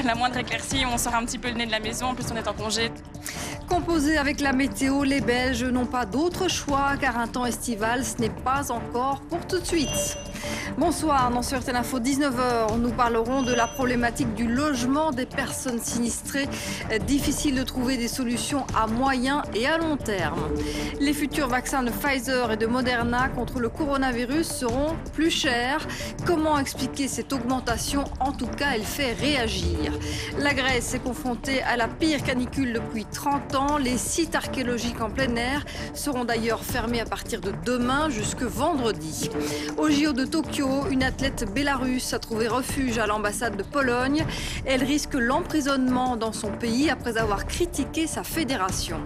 La moindre éclaircie, on sort un petit peu le nez de la maison, en plus on est en congé. Composé avec la météo, les Belges n'ont pas d'autre choix car un temps estival, ce n'est pas encore pour tout de suite. Bonsoir, dans Sur RTL Info 19h, nous parlerons de la problématique du logement des personnes sinistrées. Difficile de trouver des solutions à moyen et à long terme. Les futurs vaccins de Pfizer et de Moderna contre le coronavirus seront plus chers. Comment expliquer cette augmentation? En tout cas, elle fait réagir. La Grèce est confrontée à la pire canicule depuis 30 ans. Les sites archéologiques en plein air seront d'ailleurs fermés à partir de demain jusque vendredi. Au JO de Tokyo, une athlète bélarusse a trouvé refuge à l'ambassade de Pologne. Elle risque l'emprisonnement dans son pays après avoir critiqué sa fédération.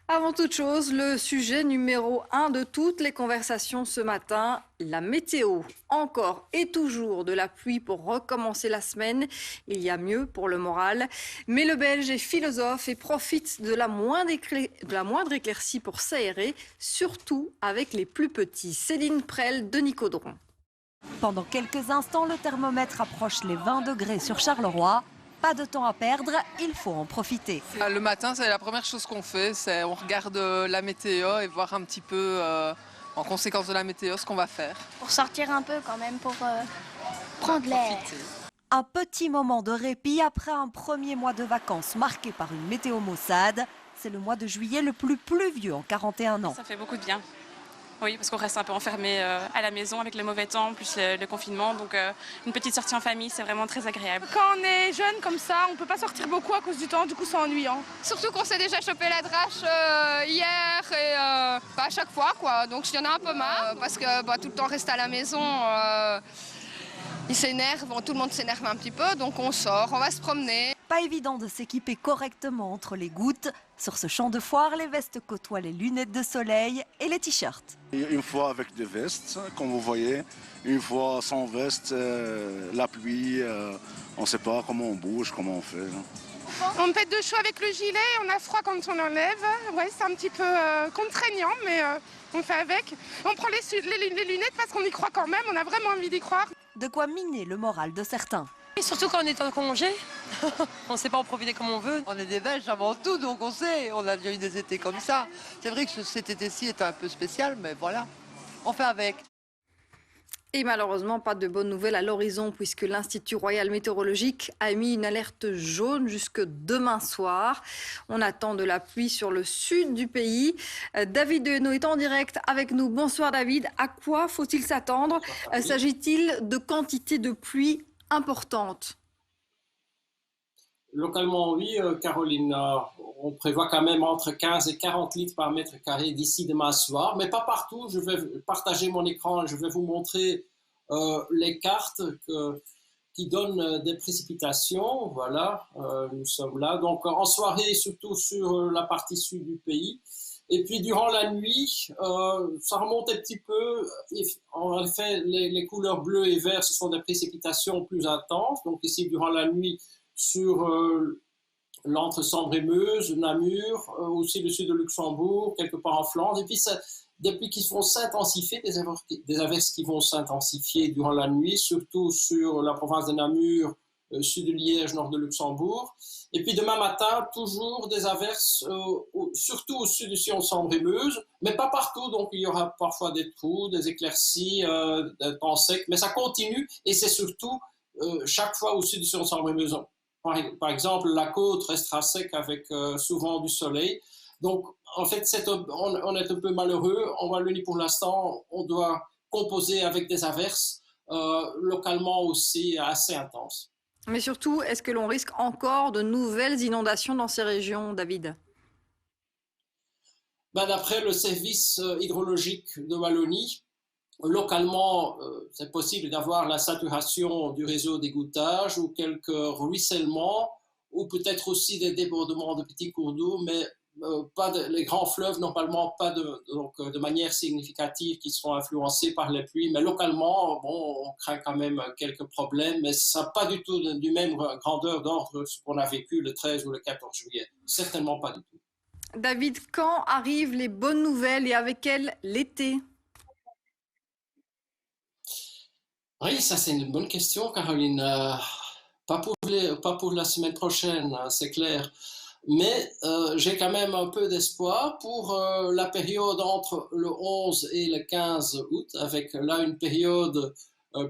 Avant toute chose, le sujet numéro 1 de toutes les conversations ce matin, la météo. Encore et toujours de la pluie pour recommencer la semaine. Il y a mieux pour le moral. Mais le Belge est philosophe et profite de la moindre éclaircie pour s'aérer, surtout avec les plus petits. Céline Prel de Nicodron. Pendant quelques instants, le thermomètre approche les 20 degrés sur Charleroi. Pas de temps à perdre, il faut en profiter. Le matin, c'est la première chose qu'on fait, c'est on regarde la météo et voir un petit peu en conséquence de la météo ce qu'on va faire. Pour sortir un peu quand même, pour prendre l'air. Un petit moment de répit après un premier mois de vacances marqué par une météo maussade. C'est le mois de juillet le plus pluvieux en 41 ans. Ça fait beaucoup de bien. Oui, parce qu'on reste un peu enfermé à la maison avec le mauvais temps, plus le confinement. Donc une petite sortie en famille, c'est vraiment très agréable. Quand on est jeune comme ça, on ne peut pas sortir beaucoup à cause du temps, du coup c'est ennuyant. Surtout qu'on s'est déjà chopé la drache hier et à chaque fois, quoi. Donc il y en a un peu marre parce que tout le temps rester à la maison, ils s'énervent, tout le monde s'énerve un petit peu, donc on sort, on va se promener. Pas évident de s'équiper correctement entre les gouttes. Sur ce champ de foire, les vestes côtoient les lunettes de soleil et les t-shirts. Une fois avec des vestes, comme vous voyez, une fois sans veste, la pluie, on ne sait pas comment on bouge, comment on fait. On pète de chaud avec le gilet, on a froid quand on enlève. Ouais, c'est un petit peu contraignant, mais on fait avec. On prend les lunettes parce qu'on y croit quand même, on a vraiment envie d'y croire. De quoi miner le moral de certains. Et surtout quand on est en congé, on ne sait pas en profiter comme on veut. On est des Belges avant tout, donc on sait, on a déjà eu des étés comme ça. C'est vrai que cet été-ci est un peu spécial, mais voilà, on fait avec. Et malheureusement, pas de bonnes nouvelles à l'horizon puisque l'Institut Royal Météorologique a émis une alerte jaune jusque demain soir. On attend de la pluie sur le sud du pays. David Dehaenau est en direct avec nous. Bonsoir David. À quoi faut-il s'attendre? S'agit-il de quantités de pluie importantes? Localement, oui, Caroline. On prévoit quand même entre 15 et 40 litres par mètre carré d'ici demain soir, mais pas partout. Je vais partager mon écran, je vais vous montrer les cartes qui donnent des précipitations. Voilà, nous sommes là. Donc en soirée, surtout sur la partie sud du pays. Et puis durant la nuit, ça remonte un petit peu. En effet, les couleurs bleues et verts, ce sont des précipitations plus intenses. Donc ici, durant la nuit, sur l'entre-Sambre et Meuse, Namur, aussi le sud de Luxembourg, quelque part en Flandre. Et puis des pluies qui vont s'intensifier, des averses qui vont s'intensifier durant la nuit, surtout sur la province de Namur, sud de Liège, nord de Luxembourg. Et puis demain matin, toujours des averses, surtout au sud du Sion, Sambre et Meuse, mais pas partout. Donc il y aura parfois des trous, des éclaircies, des temps secs, mais ça continue et c'est surtout chaque fois au sud du Sion, Sambre et Meuse. Par exemple, la côte restera sec avec souvent du soleil. Donc, en fait, on est un peu malheureux. En Wallonie, pour l'instant, on doit composer avec des averses, localement aussi assez intenses. Mais surtout, est-ce que l'on risque encore de nouvelles inondations dans ces régions, David? D'après le service hydrologique de Wallonie, localement, c'est possible d'avoir la saturation du réseau d'égouttage ou quelques ruissellements, ou peut-être aussi des débordements de petits cours d'eau, mais pas les grands fleuves, normalement pas de manière significative qui seront influencés par les pluies. Mais localement, on craint quand même quelques problèmes, mais ce ne sera pas du tout du même grandeur d'ordre que ce qu'on a vécu le 13 ou le 14 juillet. Certainement pas du tout. David, quand arrivent les bonnes nouvelles et avec elles l'été? Oui, ça c'est une bonne question, Caroline. Pas pour la semaine prochaine, hein, c'est clair. Mais j'ai quand même un peu d'espoir pour la période entre le 11 et le 15 août, avec là une période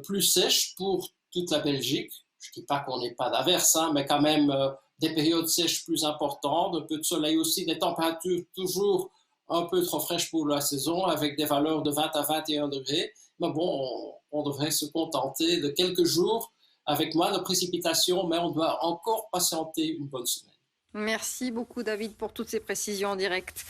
plus sèche pour toute la Belgique. Je ne dis pas qu'on n'ait pas d'averse, hein, mais quand même des périodes sèches plus importantes, un peu de soleil aussi, des températures toujours un peu trop fraîches pour la saison, avec des valeurs de 20 à 21 degrés. Mais bon, on devrait se contenter de quelques jours avec moins de précipitations, mais on doit encore patienter une bonne semaine. Merci beaucoup David pour toutes ces précisions en direct.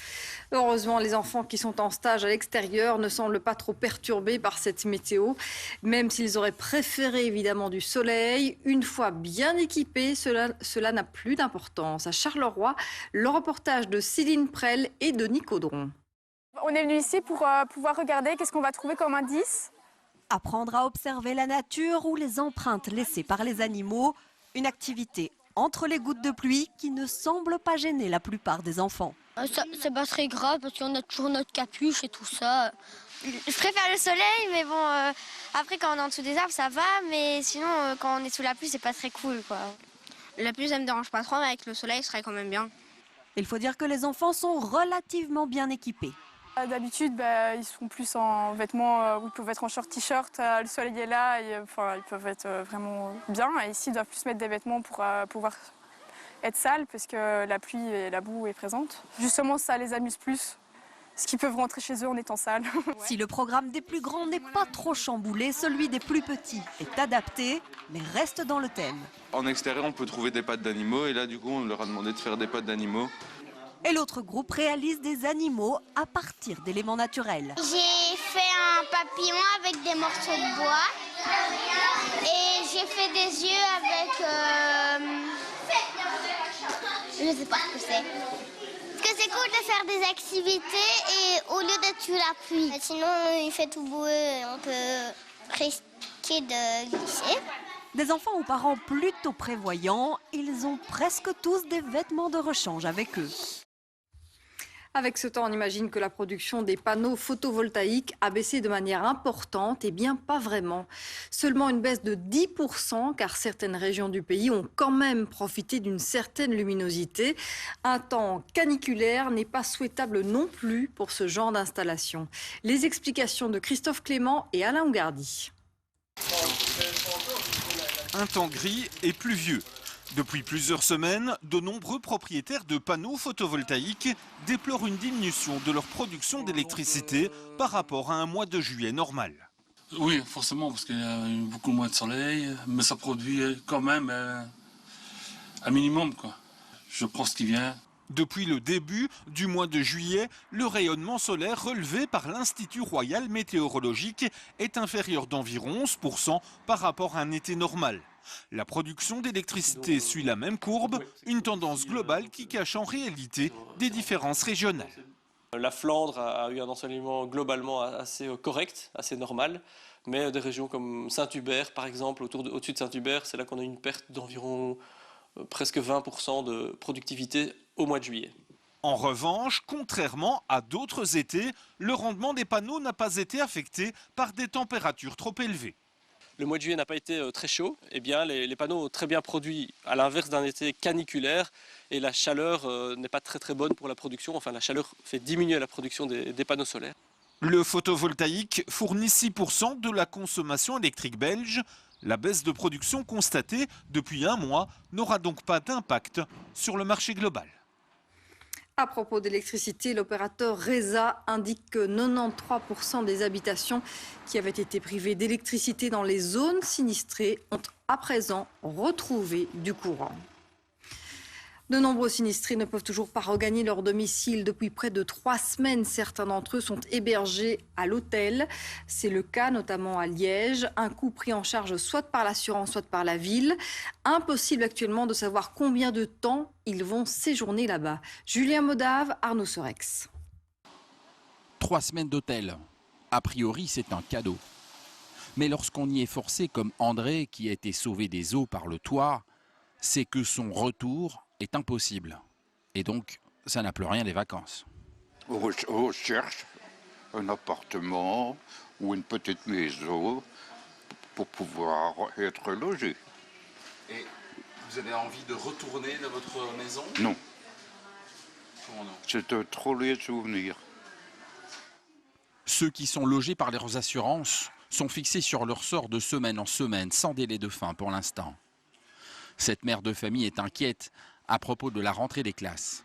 Heureusement, les enfants qui sont en stage à l'extérieur ne semblent pas trop perturbés par cette météo, même s'ils auraient préféré évidemment du soleil. Une fois bien équipés, cela n'a plus d'importance. À Charleroi, le reportage de Céline Prel et de Nico Dron. On est venu ici pour pouvoir regarder qu'est-ce qu'on va trouver comme indice. Apprendre à observer la nature ou les empreintes laissées par les animaux, une activité entre les gouttes de pluie qui ne semble pas gêner la plupart des enfants. C'est pas très grave parce qu'on a toujours notre capuche et tout ça. Je préfère le soleil, mais bon, après quand on est en dessous des arbres, ça va, mais sinon quand on est sous la pluie, c'est pas très cool, quoi. La pluie, ça me dérange pas trop, mais avec le soleil, ce serait quand même bien. Il faut dire que les enfants sont relativement bien équipés. D'habitude, ils sont plus en vêtements où ils peuvent être en short t-shirt, le soleil est là, et, ils peuvent être vraiment bien. Et ici, ils doivent plus mettre des vêtements pour pouvoir être sales, parce que la pluie et la boue est présente. Justement, ça les amuse plus, parce qu'ils peuvent rentrer chez eux en étant sales. Si le programme des plus grands n'est pas trop chamboulé, celui des plus petits est adapté, mais reste dans le thème. En extérieur, on peut trouver des pattes d'animaux, et là, du coup, on leur a demandé de faire des pattes d'animaux. Et l'autre groupe réalise des animaux à partir d'éléments naturels. J'ai fait un papillon avec des morceaux de bois et j'ai fait des yeux avec... Je sais pas ce que c'est. Parce que c'est cool de faire des activités et au lieu d'être sous la pluie. Sinon, il fait tout boueux et on peut risquer de glisser. Des enfants aux parents plutôt prévoyants, ils ont presque tous des vêtements de rechange avec eux. Avec ce temps, on imagine que la production des panneaux photovoltaïques a baissé de manière importante. Eh bien, pas vraiment. Seulement une baisse de 10%, car certaines régions du pays ont quand même profité d'une certaine luminosité. Un temps caniculaire n'est pas souhaitable non plus pour ce genre d'installation. Les explications de Christophe Clément et Alain Ougardi. Un temps gris et pluvieux. Depuis plusieurs semaines, de nombreux propriétaires de panneaux photovoltaïques déplorent une diminution de leur production d'électricité par rapport à un mois de juillet normal. Oui, forcément, parce qu'il y a eu beaucoup moins de soleil, mais ça produit quand même un minimum, quoi. Je prends ce qui vient. Depuis le début du mois de juillet, le rayonnement solaire relevé par l'Institut royal météorologique est inférieur d'environ 11% par rapport à un été normal. La production d'électricité suit la même courbe, une tendance globale qui cache en réalité des différences régionales. La Flandre a eu un ensoleillement globalement assez correct, assez normal, mais des régions comme Saint-Hubert, par exemple, au-dessus de Saint-Hubert, c'est là qu'on a une perte d'environ presque 20% de productivité au mois de juillet. En revanche, contrairement à d'autres étés, le rendement des panneaux n'a pas été affecté par des températures trop élevées. Le mois de juillet n'a pas été très chaud, eh bien les panneaux ont très bien produit, à l'inverse d'un été caniculaire, et la chaleur n'est pas très bonne pour la production, enfin la chaleur fait diminuer la production des panneaux solaires. Le photovoltaïque fournit 6% de la consommation électrique belge. La baisse de production constatée depuis un mois n'aura donc pas d'impact sur le marché global. À propos d'électricité, l'opérateur RESA indique que 93% des habitations qui avaient été privées d'électricité dans les zones sinistrées ont à présent retrouvé du courant. De nombreux sinistrés ne peuvent toujours pas regagner leur domicile depuis près de 3 semaines. Certains d'entre eux sont hébergés à l'hôtel. C'est le cas notamment à Liège. Un coût pris en charge soit par l'assurance, soit par la ville. Impossible actuellement de savoir combien de temps ils vont séjourner là-bas. Julien Modave, Arnaud Sorex. 3 semaines d'hôtel. A priori, c'est un cadeau. Mais lorsqu'on y est forcé, comme André, qui a été sauvé des eaux par le toit, c'est que son retour est impossible. Et donc, ça n'a plus rien des vacances. On cherche un appartement ou une petite maison pour pouvoir être logé. Et vous avez envie de retourner dans votre maison? Non. Comment non? C'est un trop laid souvenir. Ceux qui sont logés par leurs assurances sont fixés sur leur sort de semaine en semaine, sans délai de fin pour l'instant. Cette mère de famille est inquiète à propos de la rentrée des classes.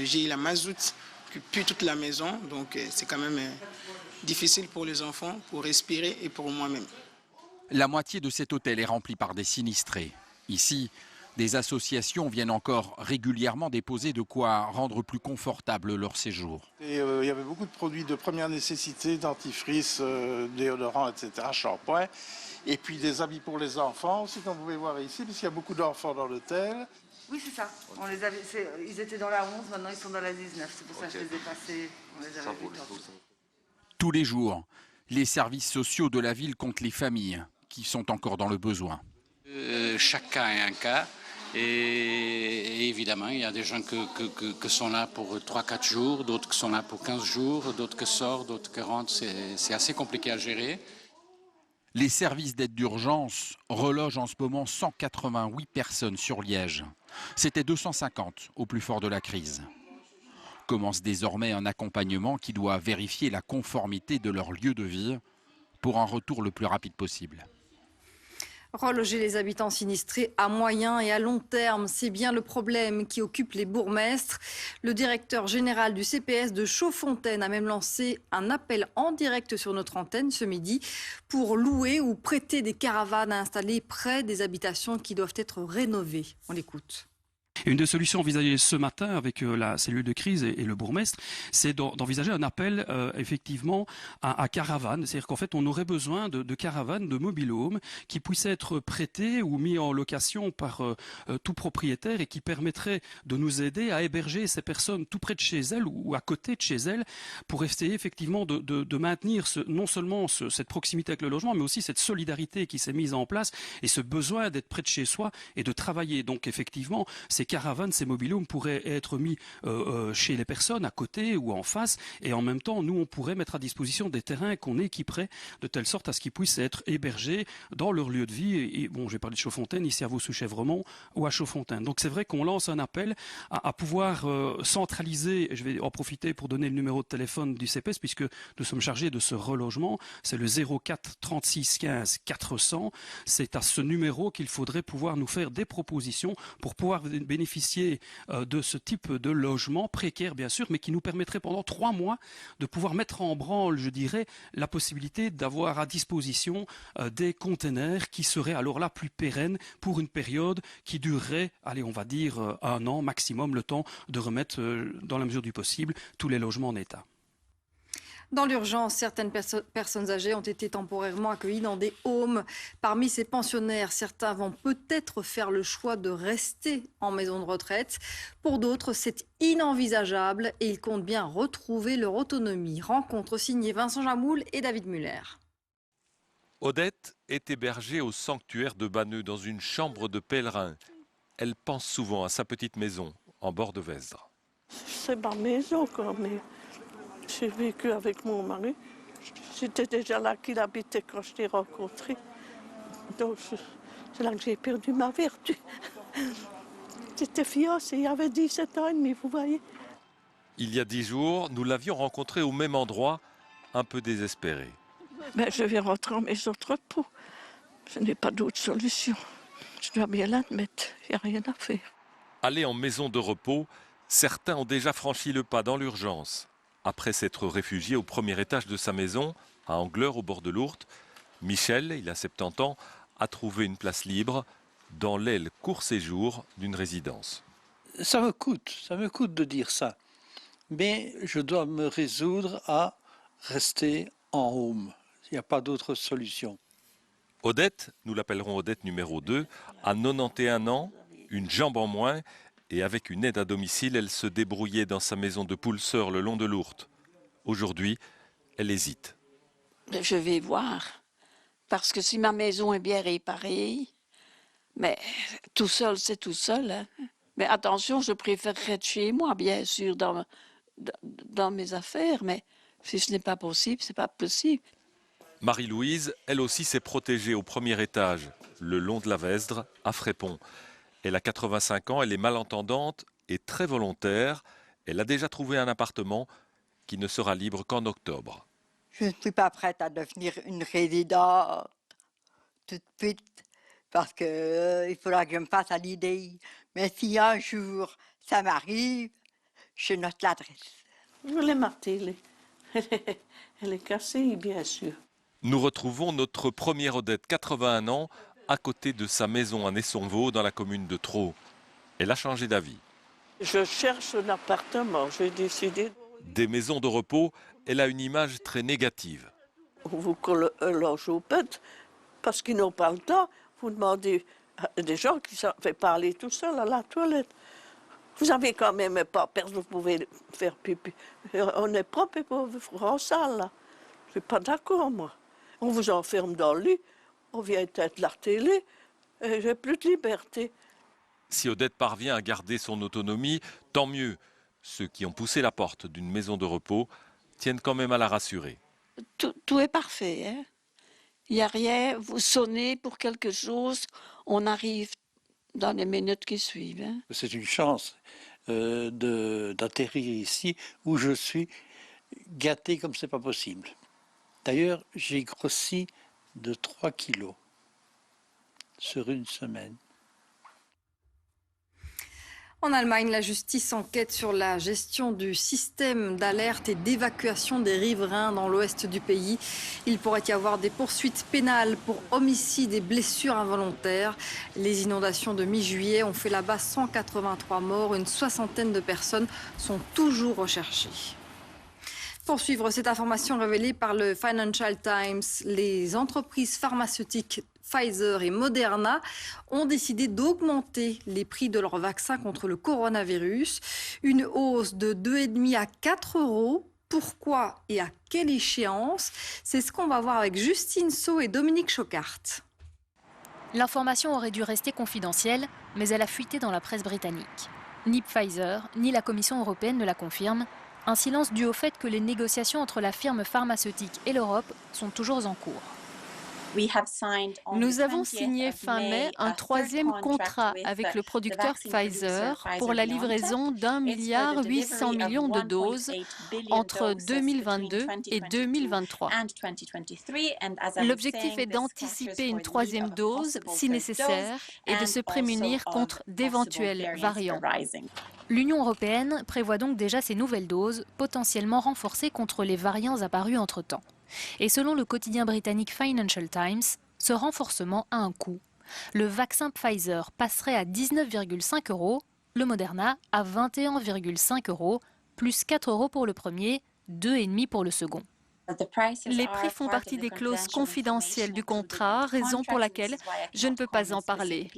J'ai la mazoute qui pue toute la maison, donc c'est quand même difficile pour les enfants, pour respirer et pour moi-même. La moitié de cet hôtel est remplie par des sinistrés. Ici, des associations viennent encore régulièrement déposer de quoi rendre plus confortable leur séjour. Il y avait beaucoup de produits de première nécessité, dentifrice, déodorants, etc., shampoing. Et puis des habits pour les enfants aussi, comme vous pouvez voir ici, puisqu'il y a beaucoup d'enfants dans l'hôtel. Oui, c'est ça. Ils étaient dans la 11, maintenant ils sont dans la 19. C'est pour ça que je les ai passés. On les avait vus tantôt. Tous les jours, les services sociaux de la ville comptent les familles qui sont encore dans le besoin. Chaque cas est un cas. Et évidemment, il y a des gens qui sont là pour 3-4 jours, d'autres qui sont là pour 15 jours, d'autres qui sortent, d'autres qui rentrent. C'est assez compliqué à gérer. Les services d'aide d'urgence relogent en ce moment 188 personnes sur Liège. C'était 250 au plus fort de la crise. Commence désormais un accompagnement qui doit vérifier la conformité de leur lieu de vie pour un retour le plus rapide possible. Reloger les habitants sinistrés à moyen et à long terme, c'est bien le problème qui occupe les bourgmestres. Le directeur général du CPS de Chaudfontaine a même lancé un appel en direct sur notre antenne ce midi pour louer ou prêter des caravanes à installer près des habitations qui doivent être rénovées. On l'écoute. Une des solutions envisagées ce matin avec la cellule de crise et le bourgmestre, c'est d'envisager un appel effectivement à caravanes. C'est-à-dire qu'en fait, on aurait besoin de caravanes, de mobil-homes qui puissent être prêtés ou mis en location par tout propriétaire et qui permettraient de nous aider à héberger ces personnes tout près de chez elles ou à côté de chez elles pour essayer effectivement de maintenir non seulement cette proximité avec le logement, mais aussi cette solidarité qui s'est mise en place et ce besoin d'être près de chez soi et de travailler. Donc effectivement, ces caravanes, ces mobil-homes pourraient être mis chez les personnes à côté ou en face et en même temps, nous, on pourrait mettre à disposition des terrains qu'on équiperait de telle sorte à ce qu'ils puissent être hébergés dans leur lieu de vie. Et bon, je vais parler de Chaudfontaine, ici à Vaux-sous-Chèvremont ou à Chaudfontaine. Donc c'est vrai qu'on lance un appel à pouvoir centraliser, je vais en profiter pour donner le numéro de téléphone du CPS puisque nous sommes chargés de ce relogement, c'est le 04 36 15 400. C'est à ce numéro qu'il faudrait pouvoir nous faire des propositions pour pouvoir bénéficier de ce type de logement précaire bien sûr, mais qui nous permettrait pendant 3 mois de pouvoir mettre en branle, je dirais, la possibilité d'avoir à disposition des containers qui seraient alors là plus pérennes pour une période qui durerait, allez, on va dire 1 an maximum, le temps de remettre dans la mesure du possible tous les logements en état. Dans l'urgence, certaines personnes âgées ont été temporairement accueillies dans des homes. Parmi ces pensionnaires, certains vont peut-être faire le choix de rester en maison de retraite. Pour d'autres, c'est inenvisageable et ils comptent bien retrouver leur autonomie. Rencontre signée Vincent Jamoul et David Muller. Odette est hébergée au sanctuaire de Banneux dans une chambre de pèlerin. Elle pense souvent à sa petite maison en bord de Vesdre. C'est ma maison quand même. J'ai vécu avec mon mari. J'étais déjà là qu'il habitait quand je l'ai rencontré. Donc c'est là que j'ai perdu ma vertu. J'étais fiancée, il y avait 17 ans et demi, vous voyez. Il y a 10 jours, nous l'avions rencontré au même endroit, un peu désespéré. Ben, je vais rentrer en maison de repos. Je n'ai pas d'autre solution. Je dois bien l'admettre, il n'y a rien à faire. Aller en maison de repos, certains ont déjà franchi le pas dans l'urgence. Après s'être réfugié au premier étage de sa maison, à Angleur, au bord de l'Ourthe, Michel, il a 70 ans, a trouvé une place libre dans l'aile court séjour d'une résidence. Ça me coûte de dire ça. Mais je dois me résoudre à rester en home. Il n'y a pas d'autre solution. Odette, nous l'appellerons Odette numéro 2, a 91 ans, une jambe en moins, et avec une aide à domicile, elle se débrouillait dans sa maison de Poulseur le long de l'Ourthe. Aujourd'hui, elle hésite. Je vais voir, parce que si ma maison est bien réparée, mais tout seul, c'est tout seul. Hein. Mais attention, je préférerais être chez moi, bien sûr, dans mes affaires, mais si ce n'est pas possible, c'est pas possible. Marie-Louise, elle aussi, s'est protégée au premier étage, le long de la Vesdre, à Frépont. Elle a 85 ans, elle est malentendante et très volontaire. Elle a déjà trouvé un appartement qui ne sera libre qu'en octobre. Je ne suis pas prête à devenir une résidente tout de suite parce qu'il faudra que je me fasse à l'idée. Mais si un jour ça m'arrive, je note l'adresse. Je l'ai martelée. Elle est cassée, bien sûr. Nous retrouvons notre première Odette, 81 ans, à côté de sa maison à Nessonvaux, dans la commune de Traux. Elle a changé d'avis. Je cherche un appartement, j'ai décidé. Des maisons de repos, elle a une image très négative. Vous logez au pète parce qu'ils n'ont pas le temps. Vous demandez à des gens qui savent parler tout seul à la toilette. Vous n'avez quand même pas personne, vous pouvez faire pipi. On est propre et pauvre en salle, là. Je ne suis pas d'accord, moi. On vous enferme dans le lit, on vient être la télé, et j'ai plus de liberté. Si Odette parvient à garder son autonomie, tant mieux. Ceux qui ont poussé la porte d'une maison de repos tiennent quand même à la rassurer. Tout est parfait. Hein? Il n'y a rien, vous sonnez pour quelque chose, on arrive dans les minutes qui suivent. Hein? C'est une chance d'atterrir ici où je suis gâté comme c'est pas possible. D'ailleurs, j'ai grossi de 3 kilos sur une semaine. En Allemagne, la justice enquête sur la gestion du système d'alerte et d'évacuation des riverains dans l'ouest du pays. Il pourrait y avoir des poursuites pénales pour homicide et blessures involontaires. Les inondations de mi-juillet ont fait là-bas 183 morts. Une soixantaine de personnes sont toujours recherchées. Pour suivre cette information révélée par le Financial Times, les entreprises pharmaceutiques Pfizer et Moderna ont décidé d'augmenter les prix de leurs vaccins contre le coronavirus. Une hausse de 2,5 à 4 euros. Pourquoi et à quelle échéance? C'est ce qu'on va voir avec Justine Sau et Dominique Chocart. L'information aurait dû rester confidentielle, mais elle a fuité dans la presse britannique. Ni Pfizer, ni la Commission européenne ne la confirment. Un silence dû au fait que les négociations entre la firme pharmaceutique et l'Europe sont toujours en cours. Nous avons signé fin mai un troisième contrat avec le producteur Pfizer pour la livraison d'1,8 milliard de doses entre 2022 et 2023. L'objectif est d'anticiper une troisième dose si nécessaire et de se prémunir contre d'éventuels variants. L'Union européenne prévoit donc déjà ces nouvelles doses, potentiellement renforcées contre les variants apparus entre-temps. Et selon le quotidien britannique Financial Times, ce renforcement a un coût. Le vaccin Pfizer passerait à 19,5 €, le Moderna à 21,5 €, plus 4 € pour le premier, 2,5 € pour le second. Les prix font partie des clauses confidentielles du contrat, raison pour laquelle je ne peux pas en parler.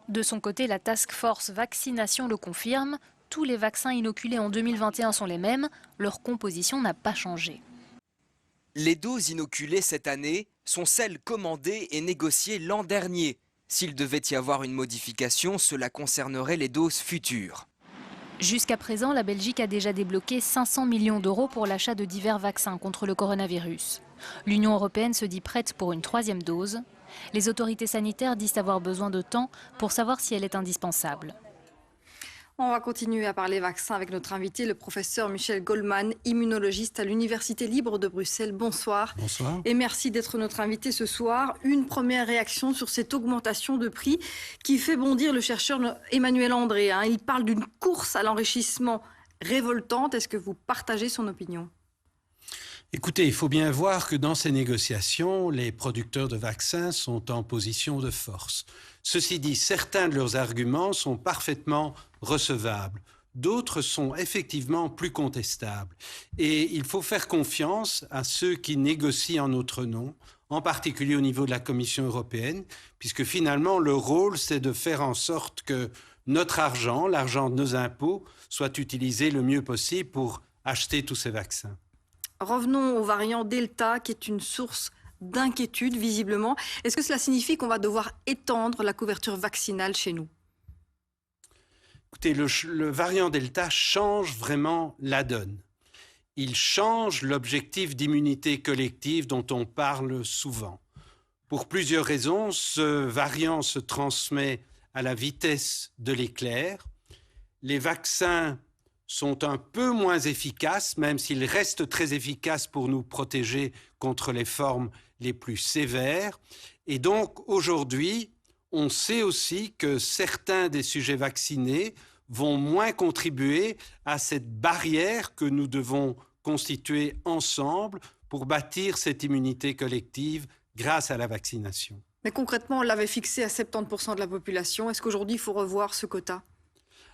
De son côté, la Task Force Vaccination le confirme. Tous les vaccins inoculés en 2021 sont les mêmes. Leur composition n'a pas changé. Les doses inoculées cette année sont celles commandées et négociées l'an dernier. S'il devait y avoir une modification, cela concernerait les doses futures. Jusqu'à présent, la Belgique a déjà débloqué 500 millions d'euros pour l'achat de divers vaccins contre le coronavirus. L'Union européenne se dit prête pour une troisième dose. Les autorités sanitaires disent avoir besoin de temps pour savoir si elle est indispensable. On va continuer à parler vaccins avec notre invité, le professeur Michel Goldman, immunologiste à l'Université libre de Bruxelles. Bonsoir. Bonsoir. Et merci d'être notre invité ce soir. Une première réaction sur cette augmentation de prix qui fait bondir le chercheur Emmanuel André. Il parle d'une course à l'enrichissement révoltante. Est-ce que vous partagez son opinion ? Écoutez, il faut bien voir que dans ces négociations, les producteurs de vaccins sont en position de force. Ceci dit, certains de leurs arguments sont parfaitement recevables. D'autres sont effectivement plus contestables. Et il faut faire confiance à ceux qui négocient en notre nom, en particulier au niveau de la Commission européenne, puisque finalement, leur rôle, c'est de faire en sorte que notre argent, l'argent de nos impôts, soit utilisé le mieux possible pour acheter tous ces vaccins. Revenons au variant Delta, qui est une source d'inquiétude, visiblement. Est-ce que cela signifie qu'on va devoir étendre la couverture vaccinale chez nous ? Écoutez, le variant Delta change vraiment la donne. il change l'objectif d'immunité collective dont on parle souvent. Pour plusieurs raisons, ce variant se transmet à la vitesse de l'éclair. Les vaccins sont un peu moins efficaces, même s'ils restent très efficaces pour nous protéger contre les formes les plus sévères. Et donc, aujourd'hui, on sait aussi que certains des sujets vaccinés vont moins contribuer à cette barrière que nous devons constituer ensemble pour bâtir cette immunité collective grâce à la vaccination. Mais concrètement, on l'avait fixé à 70% de la population. Est-ce qu'aujourd'hui, il faut revoir ce quota ?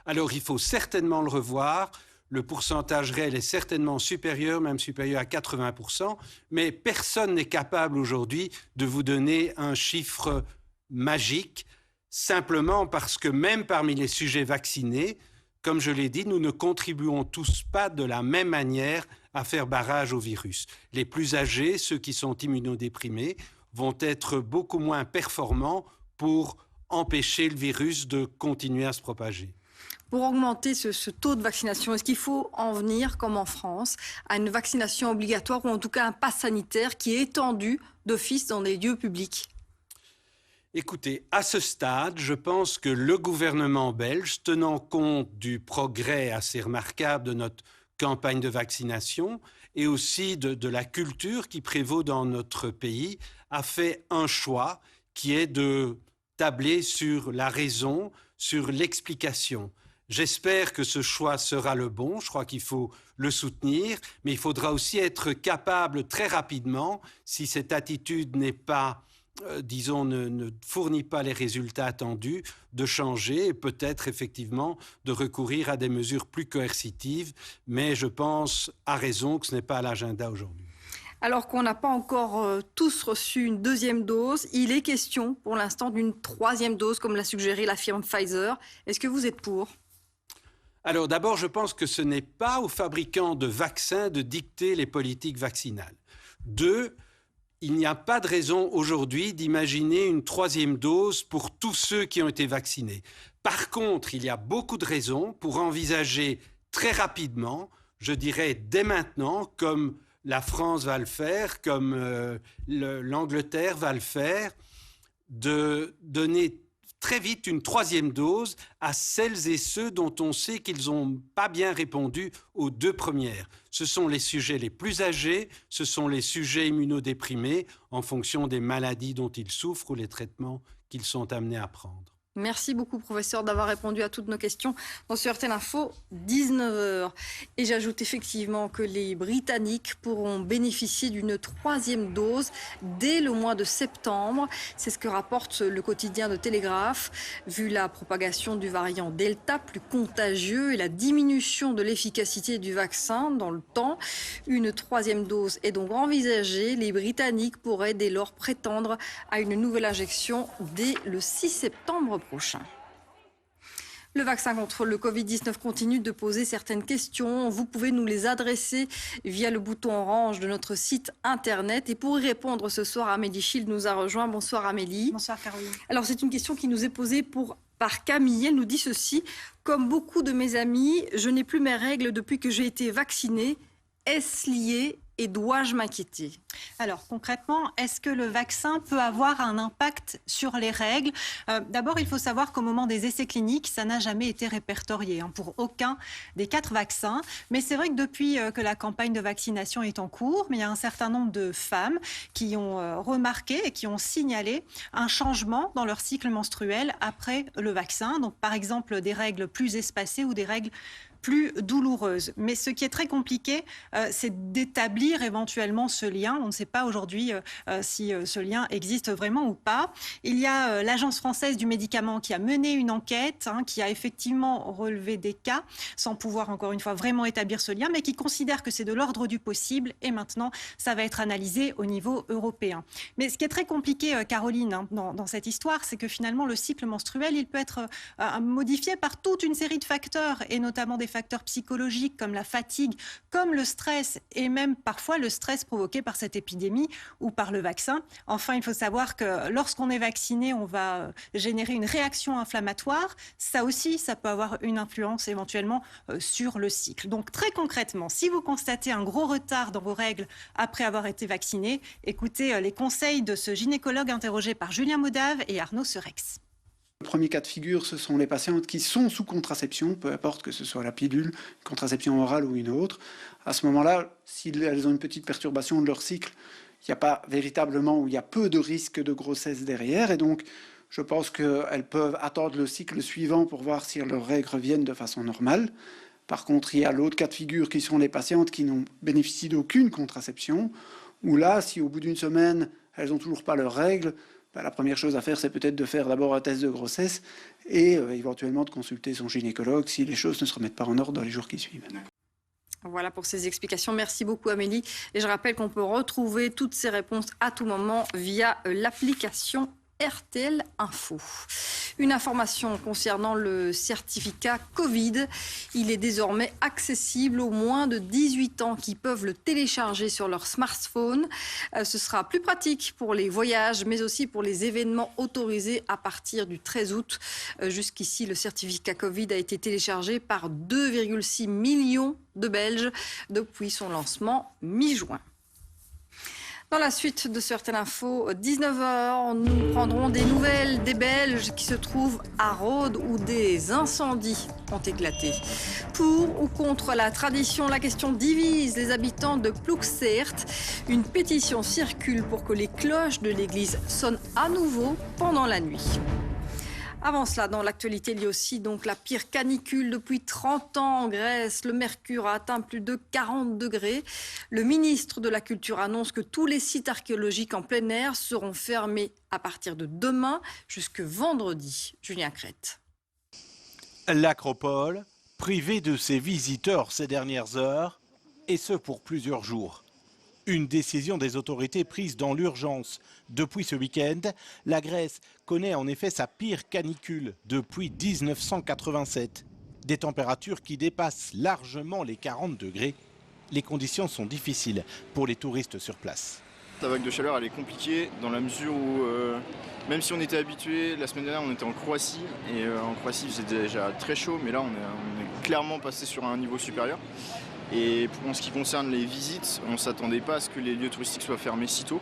Alors, il faut certainement le revoir. Le pourcentage réel est certainement supérieur, même supérieur à 80%, mais personne n'est capable aujourd'hui de vous donner un chiffre magique, simplement parce que même parmi les sujets vaccinés, comme je l'ai dit, nous ne contribuons tous pas de la même manière à faire barrage au virus. Les plus âgés, ceux qui sont immunodéprimés, vont être beaucoup moins performants pour empêcher le virus de continuer à se propager. Pour augmenter ce taux de vaccination, est-ce qu'il faut en venir, comme en France, à une vaccination obligatoire ou en tout cas un pass sanitaire qui est étendu d'office dans les lieux publics ? Écoutez, à ce stade, je pense que le gouvernement belge, tenant compte du progrès assez remarquable de notre campagne de vaccination et aussi de la culture qui prévaut dans notre pays, a fait un choix qui est de tabler sur la raison, sur l'explication. J'espère que ce choix sera le bon, je crois qu'il faut le soutenir, mais il faudra aussi être capable très rapidement, si cette attitude n'est pas, ne fournit pas les résultats attendus, de changer et peut-être effectivement de recourir à des mesures plus coercitives, mais je pense à raison que ce n'est pas à l'agenda aujourd'hui. Alors qu'on n'a pas encore tous reçu une deuxième dose, il est question pour l'instant d'une troisième dose, comme l'a suggéré la firme Pfizer. Est-ce que vous êtes pour ? Alors d'abord, je pense que ce n'est pas aux fabricants de vaccins de dicter les politiques vaccinales. 2, il n'y a pas de raison aujourd'hui d'imaginer une troisième dose pour tous ceux qui ont été vaccinés. Par contre, il y a beaucoup de raisons pour envisager très rapidement, je dirais dès maintenant, comme la France va le faire, comme l'Angleterre va le faire, de donner très vite une troisième dose à celles et ceux dont on sait qu'ils n'ont pas bien répondu aux 2 premières. Ce sont les sujets les plus âgés, ce sont les sujets immunodéprimés en fonction des maladies dont ils souffrent ou les traitements qu'ils sont amenés à prendre. Merci beaucoup, professeur, d'avoir répondu à toutes nos questions dans ce RTL Info, 19h. Et j'ajoute effectivement que les Britanniques pourront bénéficier d'une troisième dose dès le mois de septembre. C'est ce que rapporte le quotidien de Télégraphe. Vu la propagation du variant Delta, plus contagieux, et la diminution de l'efficacité du vaccin dans le temps, une troisième dose est donc envisagée. Les Britanniques pourraient dès lors prétendre à une nouvelle injection dès le 6 septembre prochain. Le vaccin contre le Covid-19 continue de poser certaines questions. Vous pouvez nous les adresser via le bouton orange de notre site internet. Et pour y répondre ce soir, Amélie Schild nous a rejoint. Bonsoir Amélie. Bonsoir Caroline. Alors c'est une question qui nous est posée par Camille. Elle nous dit ceci: comme beaucoup de mes amis, je n'ai plus mes règles depuis que j'ai été vaccinée. Est-ce lié et dois-je m'inquiéter ? Alors concrètement, est-ce que le vaccin peut avoir un impact sur les règles ? D'abord, il faut savoir qu'au moment des essais cliniques, ça n'a jamais été répertorié pour aucun des 4 vaccins. Mais c'est vrai que depuis que la campagne de vaccination est en cours, il y a un certain nombre de femmes qui ont remarqué et qui ont signalé un changement dans leur cycle menstruel après le vaccin. Donc par exemple des règles plus espacées ou des règles plus douloureuse. Mais ce qui est très compliqué, c'est d'établir éventuellement ce lien. On ne sait pas aujourd'hui si ce lien existe vraiment ou pas. Il y a l'Agence française du médicament qui a mené une enquête, qui a effectivement relevé des cas, sans pouvoir encore une fois vraiment établir ce lien, mais qui considère que c'est de l'ordre du possible. Et maintenant, ça va être analysé au niveau européen. Mais ce qui est très compliqué, Caroline, dans cette histoire, c'est que finalement, le cycle menstruel, il peut être modifié par toute une série de facteurs, et notamment des facteurs psychologiques comme la fatigue, comme le stress et même parfois le stress provoqué par cette épidémie ou par le vaccin. Enfin, il faut savoir que lorsqu'on est vacciné, on va générer une réaction inflammatoire. Ça aussi, ça peut avoir une influence éventuellement sur le cycle. Donc très concrètement, si vous constatez un gros retard dans vos règles après avoir été vacciné, écoutez les conseils de ce gynécologue interrogé par Julien Maudave et Arnaud Serex. Le premier cas de figure, ce sont les patientes qui sont sous contraception, peu importe que ce soit la pilule, contraception orale ou une autre. À ce moment-là, si elles ont une petite perturbation de leur cycle, il n'y a pas véritablement, ou il y a peu de risques de grossesse derrière. Et donc, je pense qu'elles peuvent attendre le cycle suivant pour voir si leurs règles reviennent de façon normale. Par contre, il y a l'autre cas de figure qui sont les patientes qui n'ont bénéficié d'aucune contraception, où là, si au bout d'une semaine, elles n'ont toujours pas leurs règles, la première chose à faire, c'est peut-être de faire d'abord un test de grossesse et éventuellement de consulter son gynécologue si les choses ne se remettent pas en ordre dans les jours qui suivent. Voilà pour ces explications. Merci beaucoup Amélie. Et je rappelle qu'on peut retrouver toutes ces réponses à tout moment via l'application RTL Info. Une information concernant le certificat Covid. Il est désormais accessible aux moins de 18 ans qui peuvent le télécharger sur leur smartphone. Ce sera plus pratique pour les voyages, mais aussi pour les événements autorisés à partir du 13 août. Jusqu'ici, le certificat Covid a été téléchargé par 2,6 millions de Belges depuis son lancement mi-juin. Dans la suite de ce RTL Info, 19h, nous prendrons des nouvelles des Belges qui se trouvent à Rhodes où des incendies ont éclaté. Pour ou contre la tradition, la question divise les habitants de Ploegseert. Une pétition circule pour que les cloches de l'église sonnent à nouveau pendant la nuit. Avant cela, dans l'actualité, il y a aussi donc la pire canicule depuis 30 ans en Grèce. Le mercure a atteint plus de 40 degrés. Le ministre de la Culture annonce que tous les sites archéologiques en plein air seront fermés à partir de demain jusque vendredi. Julien Crête. L'acropole, privée de ses visiteurs ces dernières heures, et ce pour plusieurs jours. Une décision des autorités prise dans l'urgence. Depuis ce week-end, la Grèce connaît en effet sa pire canicule depuis 1987. Des températures qui dépassent largement les 40 degrés. Les conditions sont difficiles pour les touristes sur place. La vague de chaleur elle est compliquée dans la mesure où même si on était habitué, la semaine dernière on était en Croatie et en Croatie il faisait déjà très chaud, mais là on est clairement passé sur un niveau supérieur. Et en ce qui concerne les visites, on ne s'attendait pas à ce que les lieux touristiques soient fermés si tôt.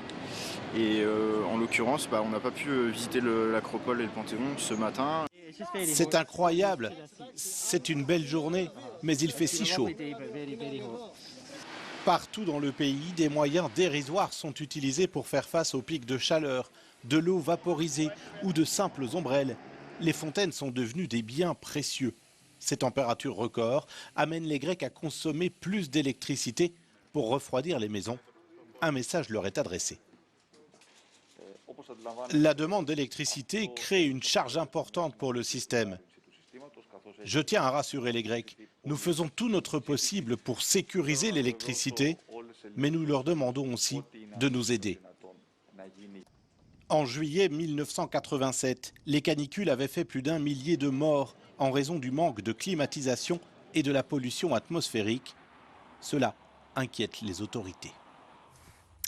Et en l'occurrence, on n'a pas pu visiter l'acropole et le Panthéon ce matin. C'est incroyable, c'est une belle journée, mais il fait si chaud. Partout dans le pays, des moyens dérisoires sont utilisés pour faire face aux pics de chaleur, de l'eau vaporisée ou de simples ombrelles. Les fontaines sont devenues des biens précieux. Ces températures records amènent les Grecs à consommer plus d'électricité pour refroidir les maisons. Un message leur est adressé. La demande d'électricité crée une charge importante pour le système. Je tiens à rassurer les Grecs. Nous faisons tout notre possible pour sécuriser l'électricité, mais nous leur demandons aussi de nous aider. En juillet 1987, les canicules avaient fait plus d'1 millier de morts en raison du manque de climatisation et de la pollution atmosphérique. Cela inquiète les autorités.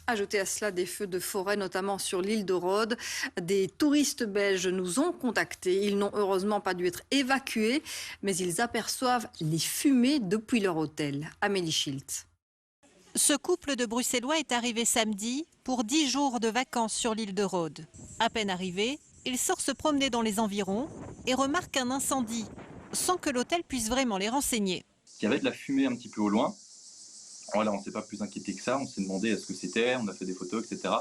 Ajoutez à cela des feux de forêt, notamment sur l'île de Rhodes. Des touristes belges nous ont contactés. Ils n'ont heureusement pas dû être évacués, mais ils aperçoivent les fumées depuis leur hôtel. Amélie Schilt. Ce couple de Bruxellois est arrivé samedi pour 10 jours de vacances sur l'île de Rhodes. À peine arrivé, il sort se promener dans les environs et remarque un incendie, sans que l'hôtel puisse vraiment les renseigner. Il y avait de la fumée un petit peu au loin. Voilà, on ne s'est pas plus inquiété que ça, on s'est demandé ce que c'était, on a fait des photos, etc.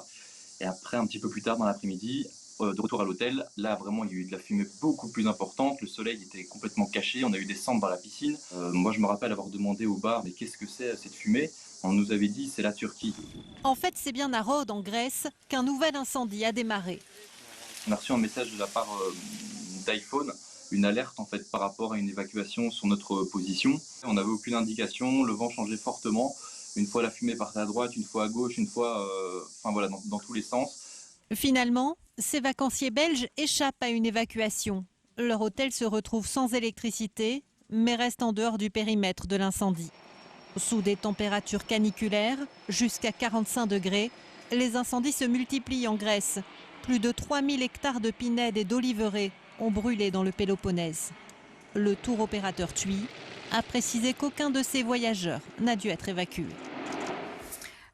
Et après, un petit peu plus tard dans l'après-midi, de retour à l'hôtel, là vraiment il y a eu de la fumée beaucoup plus importante, le soleil était complètement caché, on a eu des cendres dans la piscine. Moi je me rappelle avoir demandé au bar, mais qu'est-ce que c'est cette fumée? On nous avait dit c'est la Turquie. En fait, c'est bien à Rhodes, en Grèce, qu'un nouvel incendie a démarré. On a reçu un message de la part d'iPhone, une alerte en fait par rapport à une évacuation sur notre position. On n'avait aucune indication, le vent changeait fortement. Une fois la fumée partait à droite, une fois à gauche, une fois enfin voilà, dans tous les sens. Finalement, ces vacanciers belges échappent à une évacuation. Leur hôtel se retrouve sans électricité, mais restent en dehors du périmètre de l'incendie. Sous des températures caniculaires, jusqu'à 45 degrés, les incendies se multiplient en Grèce. Plus de 3000 hectares de pinèdes et d'oliveraies ont brûlé dans le Péloponnèse. Le tour opérateur TUI a précisé qu'aucun de ces voyageurs n'a dû être évacué.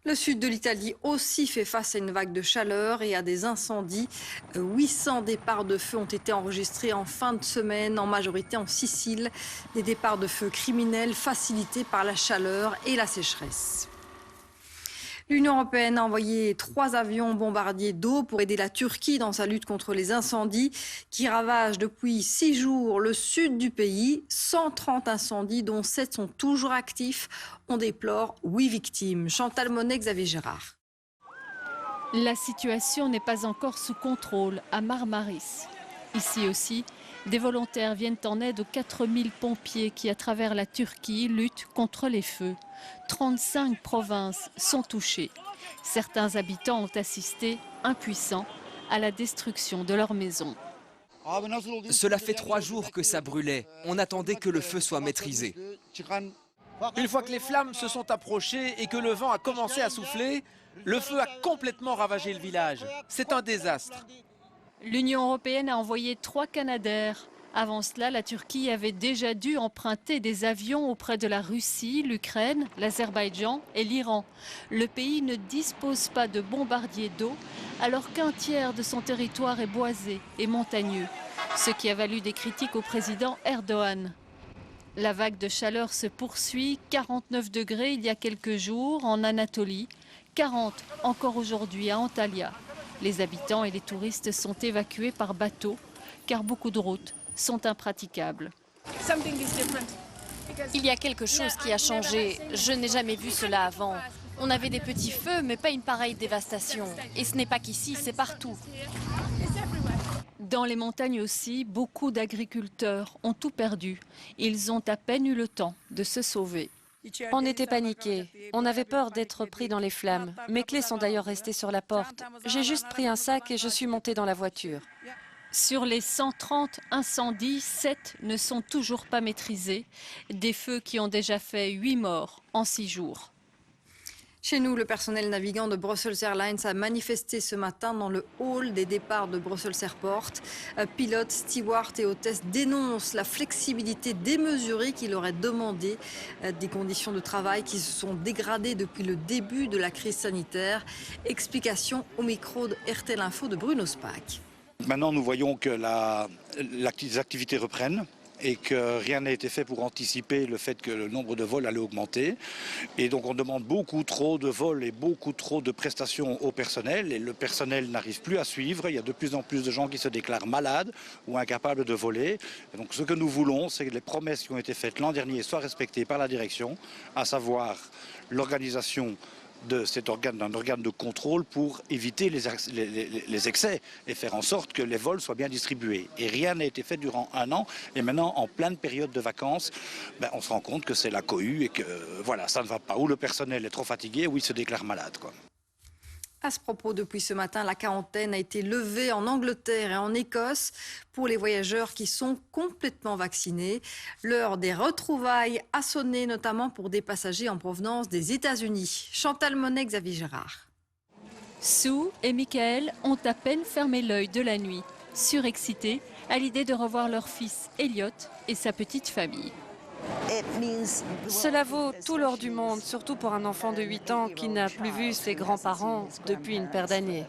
Le sud de l'Italie aussi fait face à une vague de chaleur et à des incendies. 800 départs de feu ont été enregistrés en fin de semaine, en majorité en Sicile. Des départs de feu criminels facilités par la chaleur et la sécheresse. L'Union européenne a envoyé 3 avions bombardiers d'eau pour aider la Turquie dans sa lutte contre les incendies qui ravagent depuis 6 jours le sud du pays. 130 incendies, dont 7 sont toujours actifs. On déplore 8 victimes. Chantal Monet, Xavier Gérard. La situation n'est pas encore sous contrôle à Marmaris. Ici aussi, des volontaires viennent en aide aux 4000 pompiers qui, à travers la Turquie, luttent contre les feux. 35 provinces sont touchées. Certains habitants ont assisté, impuissants, à la destruction de leurs maisons. Cela fait 3 jours que ça brûlait. On attendait que le feu soit maîtrisé. Une fois que les flammes se sont approchées et que le vent a commencé à souffler, le feu a complètement ravagé le village. C'est un désastre. L'Union européenne a envoyé 3 Canadair. Avant cela, la Turquie avait déjà dû emprunter des avions auprès de la Russie, l'Ukraine, l'Azerbaïdjan et l'Iran. Le pays ne dispose pas de bombardiers d'eau, alors qu'un tiers de son territoire est boisé et montagneux, ce qui a valu des critiques au président Erdogan. La vague de chaleur se poursuit, 49 degrés il y a quelques jours en Anatolie, 40 encore aujourd'hui à Antalya. Les habitants et les touristes sont évacués par bateau, car beaucoup de routes sont impraticables. Il y a quelque chose qui a changé. Je n'ai jamais vu cela avant. On avait des petits feux, mais pas une pareille dévastation. Et ce n'est pas qu'ici, c'est partout. Dans les montagnes aussi, beaucoup d'agriculteurs ont tout perdu. Ils ont à peine eu le temps de se sauver. On était paniqués. On avait peur d'être pris dans les flammes. Mes clés sont d'ailleurs restées sur la porte. J'ai juste pris un sac et je suis montée dans la voiture. Sur les 130 incendies, 7 ne sont toujours pas maîtrisés. Des feux qui ont déjà fait 8 morts en 6 jours. Chez nous, le personnel navigant de Brussels Airlines a manifesté ce matin dans le hall des départs de Brussels Airport. Pilotes, stewards et hôtesses dénoncent la flexibilité démesurée qu'il aurait demandé, des conditions de travail qui se sont dégradées depuis le début de la crise sanitaire. Explication au micro de RTL Info de Bruno Spaak. Maintenant, nous voyons que les activités reprennent et que rien n'a été fait pour anticiper le fait que le nombre de vols allait augmenter. Et donc on demande beaucoup trop de vols et beaucoup trop de prestations au personnel. Et le personnel n'arrive plus à suivre. Il y a de plus en plus de gens qui se déclarent malades ou incapables de voler. Et donc ce que nous voulons, c'est que les promesses qui ont été faites l'an dernier soient respectées par la direction, à savoir l'organisation de cet organe, d'un organe de contrôle pour éviter les excès et faire en sorte que les vols soient bien distribués. Et rien n'a été fait durant 1 an. Et maintenant, en pleine période de vacances, on se rend compte que c'est la cohue et que voilà, ça ne va pas. Ou le personnel est trop fatigué, ou il se déclare malade, quoi. À ce propos, depuis ce matin, la quarantaine a été levée en Angleterre et en Écosse pour les voyageurs qui sont complètement vaccinés. L'heure des retrouvailles a sonné, notamment pour des passagers en provenance des États-Unis. Chantal Monet, Xavier Gérard. Sue et Michael ont à peine fermé l'œil de la nuit, surexcités à l'idée de revoir leur fils Elliot et sa petite famille. Cela vaut tout l'or du monde, surtout pour un enfant de 8 ans qui n'a plus vu ses grands-parents depuis une paire d'années.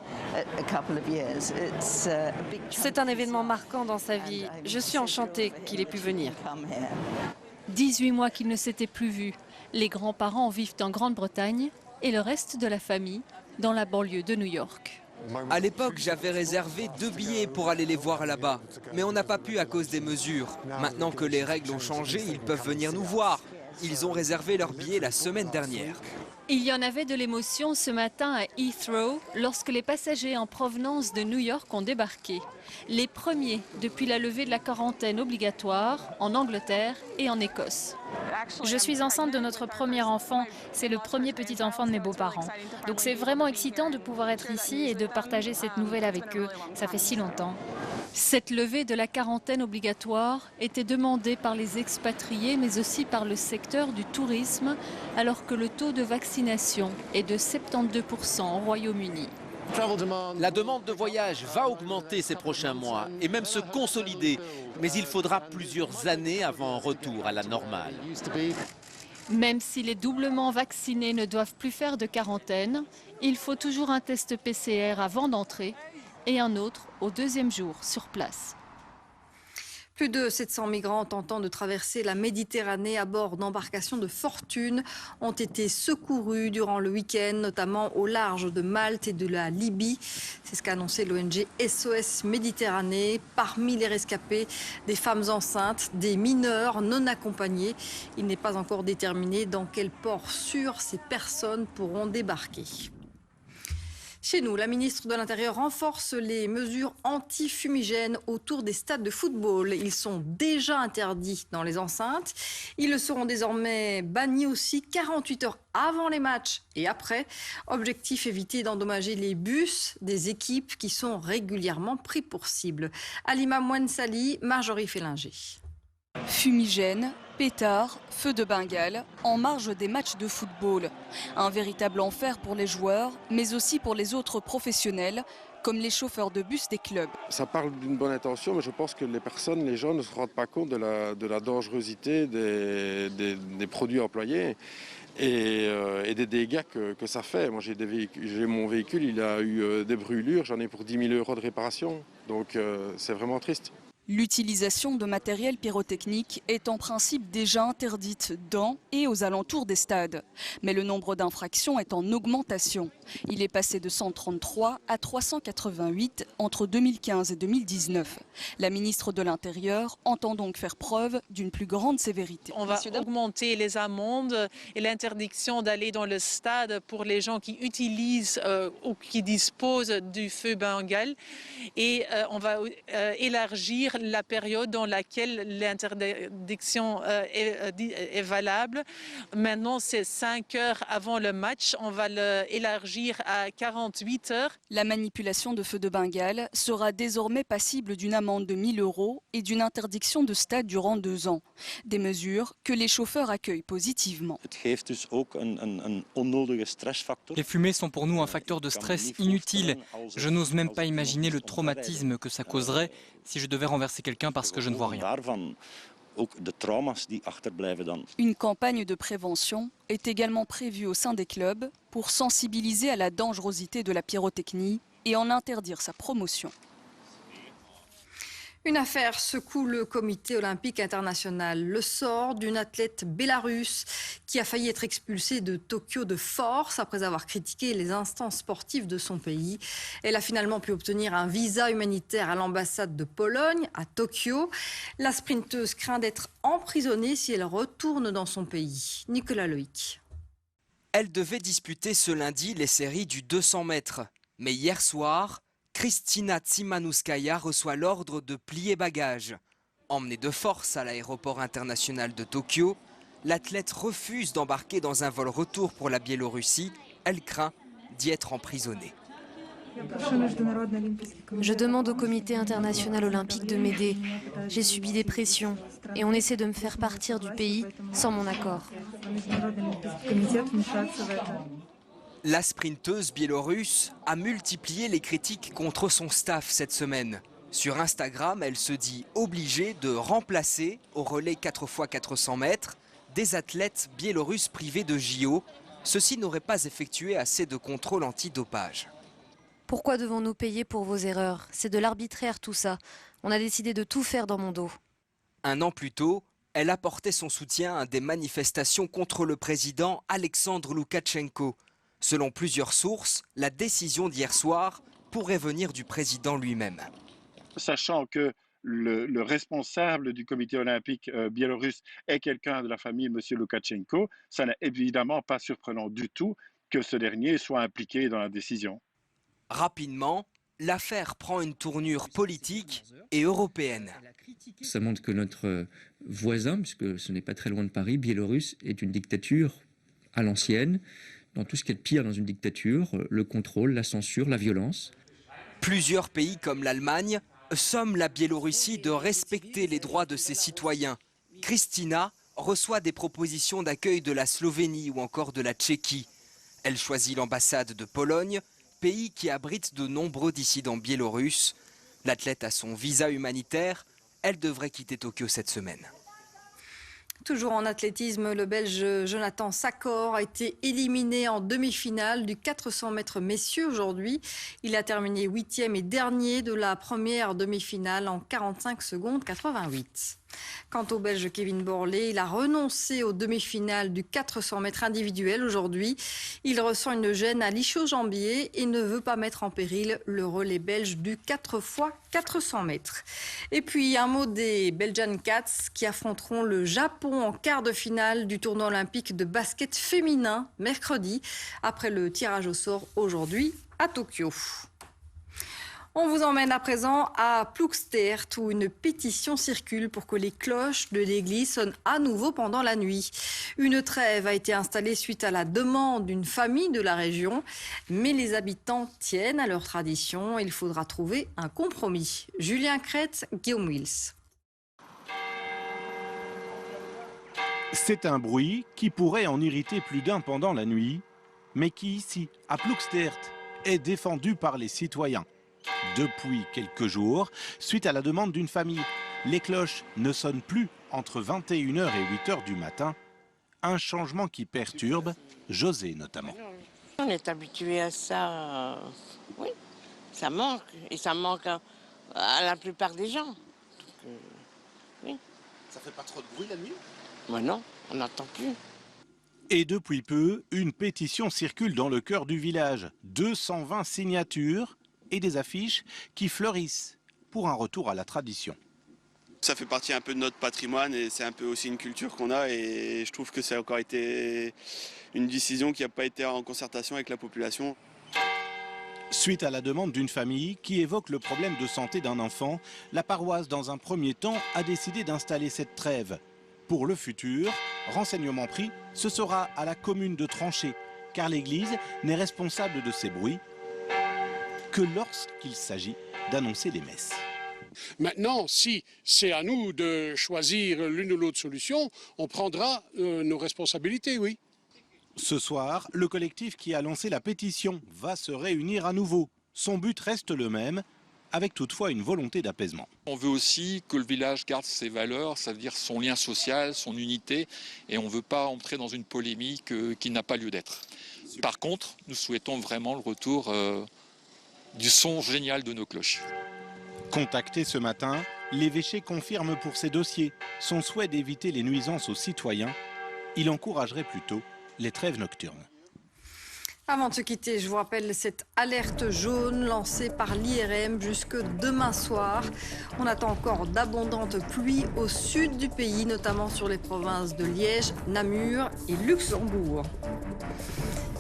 C'est un événement marquant dans sa vie. Je suis enchantée qu'il ait pu venir. 18 mois qu'ils ne s'étaient plus vus. Les grands-parents vivent en Grande-Bretagne et le reste de la famille dans la banlieue de New York. À l'époque, j'avais réservé 2 billets pour aller les voir là-bas. Mais on n'a pas pu à cause des mesures. Maintenant que les règles ont changé, ils peuvent venir nous voir. Ils ont réservé leurs billets la semaine dernière. Il y en avait de l'émotion ce matin à Heathrow lorsque les passagers en provenance de New York ont débarqué. Les premiers depuis la levée de la quarantaine obligatoire en Angleterre et en Écosse. Je suis enceinte de notre premier enfant. C'est le premier petit enfant de mes beaux-parents. Donc c'est vraiment excitant de pouvoir être ici et de partager cette nouvelle avec eux. Ça fait si longtemps. Cette levée de la quarantaine obligatoire était demandée par les expatriés, mais aussi par le secteur du tourisme, alors que le taux de vaccination est de 72% au Royaume-Uni. La demande de voyage va augmenter ces prochains mois et même se consolider, mais il faudra plusieurs années avant un retour à la normale. Même si les doublement vaccinés ne doivent plus faire de quarantaine, il faut toujours un test PCR avant d'entrer et un autre au deuxième jour sur place. Plus de 700 migrants tentant de traverser la Méditerranée à bord d'embarcations de fortune ont été secourus durant le week-end, notamment au large de Malte et de la Libye. C'est ce qu'a annoncé l'ONG SOS Méditerranée. Parmi les rescapés, des femmes enceintes, des mineurs non accompagnés. Il n'est pas encore déterminé dans quel port sûr ces personnes pourront débarquer. Chez nous, la ministre de l'Intérieur renforce les mesures anti-fumigènes autour des stades de football. Ils sont déjà interdits dans les enceintes. Ils le seront désormais bannis aussi 48 heures avant les matchs et après. Objectif, éviter d'endommager les bus des équipes qui sont régulièrement pris pour cible. Alima Mouensali, Marjorie Félinger. Fumigènes, pétards, feux de Bengale, en marge des matchs de football. Un véritable enfer pour les joueurs, mais aussi pour les autres professionnels, comme les chauffeurs de bus des clubs. Ça parle d'une bonne intention, mais je pense que les gens ne se rendent pas compte de la dangerosité des produits employés et des dégâts que ça fait. Moi, j'ai mon véhicule, il a eu des brûlures, j'en ai pour 10 000 € de réparation, donc c'est vraiment triste. L'utilisation de matériel pyrotechnique est en principe déjà interdite dans et aux alentours des stades. Mais le nombre d'infractions est en augmentation. Il est passé de 133 à 388 entre 2015 et 2019. La ministre de l'Intérieur entend donc faire preuve d'une plus grande sévérité. On va augmenter les amendes et l'interdiction d'aller dans le stade pour les gens qui utilisent ou qui disposent du feu Bengale. Et on va élargir la période dans laquelle l'interdiction est valable. Maintenant, c'est 5 heures avant le match. On va l'élargir à 48 heures. La manipulation de feux de Bengale sera désormais passible d'une amende de 1 000 € et d'une interdiction de stade durant 2 ans. Des mesures que les chauffeurs accueillent positivement. Les fumées sont pour nous un facteur de stress inutile. Je n'ose même pas imaginer le traumatisme que ça causerait si je devais renverser quelqu'un parce que je ne vois rien. Une campagne de prévention est également prévue au sein des clubs pour sensibiliser à la dangerosité de la pyrotechnie et en interdire sa promotion. Une affaire secoue le comité olympique international. Le sort d'une athlète bélarusse qui a failli être expulsée de Tokyo de force après avoir critiqué les instances sportives de son pays. Elle a finalement pu obtenir un visa humanitaire à l'ambassade de Pologne à Tokyo. La sprinteuse craint d'être emprisonnée si elle retourne dans son pays. Nicolas Loïc. Elle devait disputer ce lundi les séries du 200 mètres. Mais hier soir, Kristina Tsimanouskaya reçoit l'ordre de plier bagages. Emmenée de force à l'aéroport international de Tokyo, l'athlète refuse d'embarquer dans un vol retour pour la Biélorussie. Elle craint d'y être emprisonnée. Je demande au comité international olympique de m'aider. J'ai subi des pressions et on essaie de me faire partir du pays sans mon accord. La sprinteuse biélorusse a multiplié les critiques contre son staff cette semaine. Sur Instagram, elle se dit obligée de remplacer au relais 4x400 mètres des athlètes biélorusses privés de JO. Ceux-ci n'auraient pas effectué assez de contrôles antidopage. Pourquoi devons-nous payer pour vos erreurs? C'est de l'arbitraire tout ça. On a décidé de tout faire dans mon dos. Un an plus tôt, elle apportait son soutien à des manifestations contre le président Alexandre Loukachenko. Selon plusieurs sources, la décision d'hier soir pourrait venir du président lui-même. Sachant que le responsable du comité olympique biélorusse est quelqu'un de la famille M. Loukachenko, ça n'est évidemment pas surprenant du tout que ce dernier soit impliqué dans la décision. Rapidement, l'affaire prend une tournure politique et européenne. Ça montre que notre voisin, puisque ce n'est pas très loin de Paris, Biélorusse, est une dictature à l'ancienne, dans tout ce qui est de pire dans une dictature, le contrôle, la censure, la violence. Plusieurs pays comme l'Allemagne somme la Biélorussie de respecter les droits de ses citoyens. Kristina reçoit des propositions d'accueil de la Slovénie ou encore de la Tchéquie. Elle choisit l'ambassade de Pologne, pays qui abrite de nombreux dissidents biélorusses. L'athlète a son visa humanitaire. Elle devrait quitter Tokyo cette semaine. Toujours en athlétisme, le Belge Jonathan Sakor a été éliminé en demi-finale du 400 mètres messieurs aujourd'hui. Il a terminé 8e et dernier de la première demi-finale en 45 secondes 88. Quant au Belge Kevin Borlée, il a renoncé aux demi-finales du 400 mètres individuel aujourd'hui. Il ressent une gêne à l'ischio-jambier et ne veut pas mettre en péril le relais belge du 4 x 400 mètres. Et puis un mot des Belgian Cats qui affronteront le Japon en quart de finale du tournoi olympique de basket féminin mercredi, après le tirage au sort aujourd'hui à Tokyo. On vous emmène à présent à Ploegsteert où une pétition circule pour que les cloches de l'église sonnent à nouveau pendant la nuit. Une trêve a été installée suite à la demande d'une famille de la région, mais les habitants tiennent à leur tradition. Il faudra trouver un compromis. Julien Crête, Guillaume Wils. C'est un bruit qui pourrait en irriter plus d'un pendant la nuit, mais qui ici, à Ploegsteert, est défendu par les citoyens. Depuis quelques jours, suite à la demande d'une famille, les cloches ne sonnent plus entre 21h et 8h du matin. Un changement qui perturbe José notamment. On est habitué à ça, oui, ça manque. Et ça manque à la plupart des gens. Donc, oui. Ça fait pas trop de bruit la nuit ? Moi non, on n'entend plus. Et depuis peu, une pétition circule dans le cœur du village. 220 signatures et des affiches qui fleurissent pour un retour à la tradition. Ça fait partie un peu de notre patrimoine et c'est un peu aussi une culture qu'on a et je trouve que ça a encore été une décision qui n'a pas été en concertation avec la population. Suite à la demande d'une famille qui évoque le problème de santé d'un enfant, la paroisse dans un premier temps a décidé d'installer cette trêve. Pour le futur, renseignement pris, ce sera à la commune de trancher, car l'église n'est responsable de ces bruits que lorsqu'il s'agit d'annoncer les messes. Maintenant, si c'est à nous de choisir l'une ou l'autre solution, on prendra nos responsabilités, oui. Ce soir, le collectif qui a lancé la pétition va se réunir à nouveau. Son but reste le même, avec toutefois une volonté d'apaisement. On veut aussi que le village garde ses valeurs, c'est-à-dire son lien social, son unité, et on ne veut pas entrer dans une polémique qui n'a pas lieu d'être. Par contre, nous souhaitons vraiment le retour du son génial de nos cloches. Contacté ce matin, l'évêché confirme pour ses dossiers son souhait d'éviter les nuisances aux citoyens. Il encouragerait plutôt les trêves nocturnes. Avant de se quitter, je vous rappelle cette alerte jaune lancée par l'IRM jusque demain soir. On attend encore d'abondantes pluies au sud du pays, notamment sur les provinces de Liège, Namur et Luxembourg.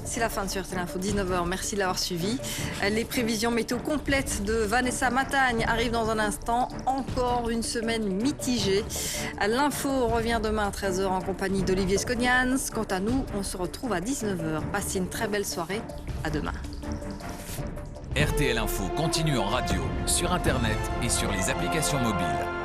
C'est la fin de RTL Info, 19h. Merci de l'avoir suivi. Les prévisions météo complètes de Vanessa Matagne arrivent dans un instant. Encore une semaine mitigée. L'info revient demain à 13h en compagnie d'Olivier Sconians. Quant à nous, on se retrouve à 19h. Passez une très belle soirée. À demain. RTL Info continue en radio, sur Internet et sur les applications mobiles.